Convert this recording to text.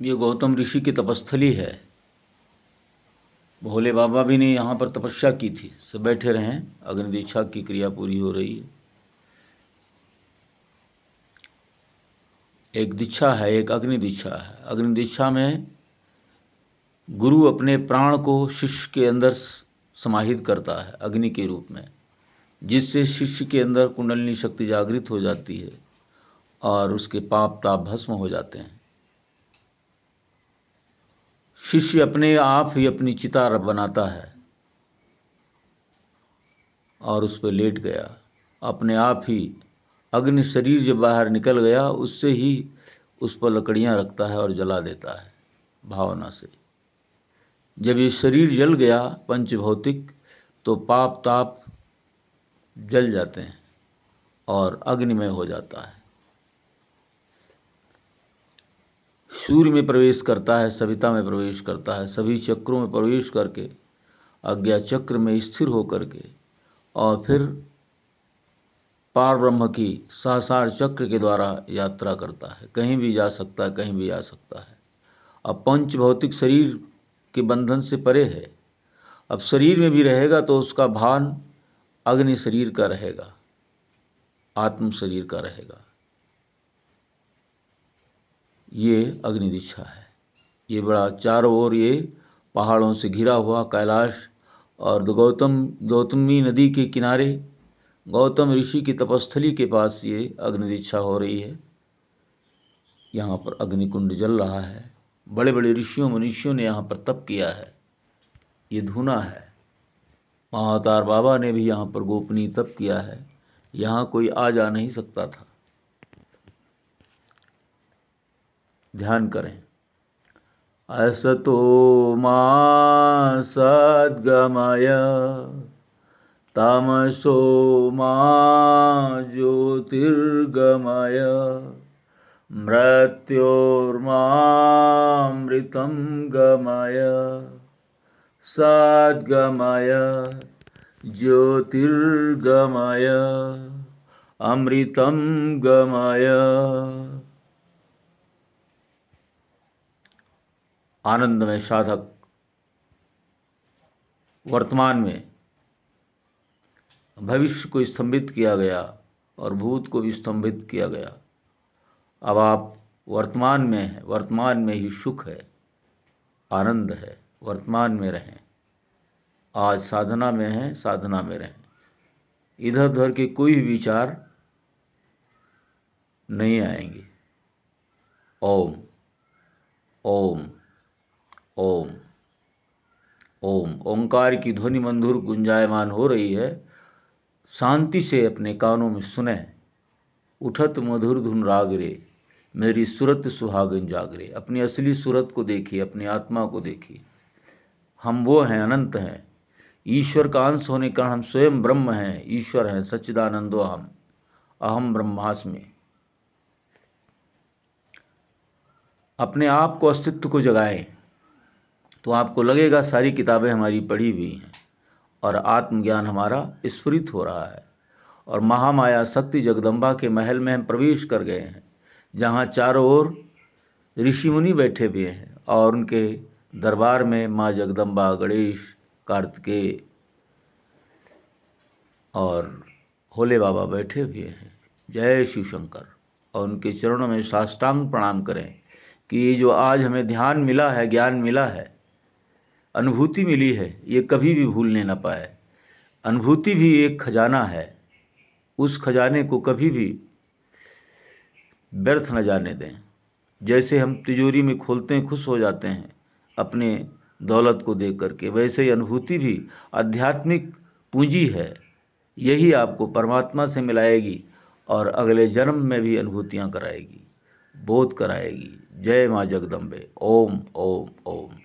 ये गौतम ऋषि की तपस्थली है। भोले बाबा भी ने यहाँ पर तपस्या की थी। सब बैठे रहें, अग्नि दीक्षा की क्रिया पूरी हो रही है। एक दीक्षा है, एक अग्नि दीक्षा है। अग्नि दीक्षा में गुरु अपने प्राण को शिष्य के अंदर समाहित करता है अग्नि के रूप में, जिससे शिष्य के अंदर कुंडलिनी शक्ति जागृत हो जाती है और उसके पाप ताप भस्म हो जाते हैं। शिष्य अपने आप ही अपनी चिता बनाता है और उस पर लेट गया। अपने आप ही अग्नि शरीर जब बाहर निकल गया, उससे ही उस पर लकड़ियाँ रखता है और जला देता है भावना से। जब ये शरीर जल गया पंचभौतिक, तो पाप ताप जल जाते हैं और अग्निमय हो जाता है। सूर्य में प्रवेश करता है, सविता में प्रवेश करता है, सभी चक्रों में प्रवेश करके अज्ञा चक्र में स्थिर होकर के और फिर पार ब्रह्म की सहसार चक्र के द्वारा यात्रा करता है। कहीं भी जा सकता है, कहीं भी आ सकता है। अब पंच भौतिक शरीर के बंधन से परे है। अब शरीर में भी रहेगा तो उसका भान अग्नि शरीर का रहेगा, आत्म शरीर का रहेगा। ये अग्नि दीक्षा है। ये बड़ा चारों ओर ये पहाड़ों से घिरा हुआ कैलाश और गौतमी नदी के किनारे गौतम ऋषि की तपस्थली के पास ये अग्नि दीक्षा हो रही है। यहाँ पर अग्निकुंड जल रहा है। बड़े बड़े ऋषियों मनुष्यों ने यहाँ पर तप किया है। ये धूना है। महाअवतार बाबा ने भी यहाँ पर गोपनीय तप किया है। यहाँ कोई आ जा नहीं सकता था। ध्यान करें। असतो मा सद्गमय तामसो मा ज्योतिर्गमय मृत्योर्मामृतं गमय सद्गमय ज्योतिर्गमय अमृतं गमय। आनंद में साधक वर्तमान में भविष्य को स्तंभित किया गया और भूत को भी स्तंभित किया गया। अब आप वर्तमान में हैं, वर्तमान में ही सुख है, आनंद है। वर्तमान में रहें। आज साधना में हैं, साधना में रहें। इधर उधर के कोई भी विचार नहीं आएंगे। ओम ओम ओम ओम। ओंकार की ध्वनि मंधुर गुंजायमान हो रही है। शांति से अपने कानों में सुने। उठत मधुर धुन राग रे, मेरी सूरत सुहागन जागरे। अपनी असली सूरत को देखिए, अपनी आत्मा को देखिए। हम वो हैं, अनंत हैं। ईश्वर का अंश होने के कारण हम स्वयं ब्रह्म हैं, ईश्वर हैं, सच्चिदानंदो हम, अहम ब्रह्मास्मि। अपने आप को, अस्तित्व को जगाएं तो आपको लगेगा सारी किताबें हमारी पढ़ी हुई हैं और आत्मज्ञान हमारा स्फुरित हो रहा है। और महामाया शक्ति जगदम्बा के महल में हम प्रवेश कर गए हैं, जहाँ चारों ओर ऋषि मुनि बैठे हुए हैं और उनके दरबार में माँ जगदम्बा, गणेश, कार्तिकेय और भोले बाबा बैठे हुए हैं। जय शिव शंकर। और उनके चरणों में साष्टांग प्रणाम करें कि ये जो आज हमें ध्यान मिला है, ज्ञान मिला है, अनुभूति मिली है, ये कभी भी भूलने न पाए। अनुभूति भी एक खजाना है। उस खजाने को कभी भी व्यर्थ न जाने दें। जैसे हम तिजोरी में खोलते हैं, खुश हो जाते हैं अपने दौलत को देख करके, वैसे ही अनुभूति भी आध्यात्मिक पूंजी है। यही आपको परमात्मा से मिलाएगी और अगले जन्म में भी अनुभूतियाँ कराएगी, बोध कराएगी। जय माँ जगदम्बे। ओम ओम ओम।